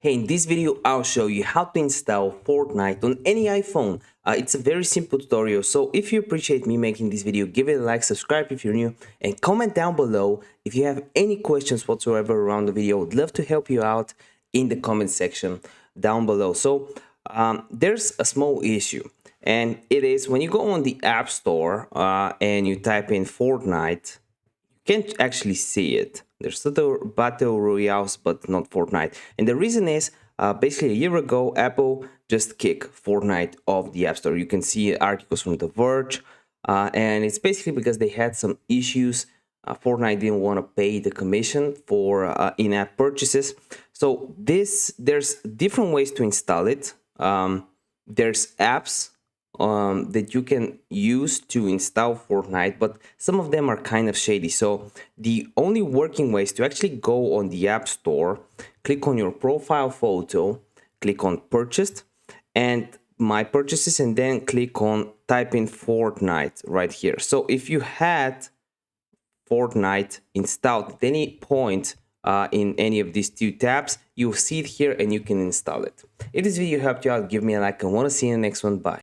Hey, in this video, I'll show you how to install Fortnite on any iPhone. It's a very simple tutorial, so if you appreciate me making this video, give it a like, subscribe if you're new, and comment down below if you have any questions whatsoever around the video. I'd love to help you out in the comment section down below. There's a small issue, and it is when you go on the App Store and you type in Fortnite, can't actually see it. There's other battle royales, but not Fortnite. And the reason is basically a year ago, Apple just kicked Fortnite off the App Store. You can see articles from The Verge, and it's basically because they had some issues. Fortnite didn't want to pay the commission for in-app purchases. So there's different ways to install it. There's apps that you can use to install Fortnite, but some of them are kind of shady. So the only working way is to actually go on the App Store, click on your profile photo, click on purchased and my purchases, and then click on type in Fortnite right here. So if you had Fortnite installed at any point in any of these two tabs, you'll see it here and you can install it. If this video helped you out, give me a like, and want to see you in the next one. Bye.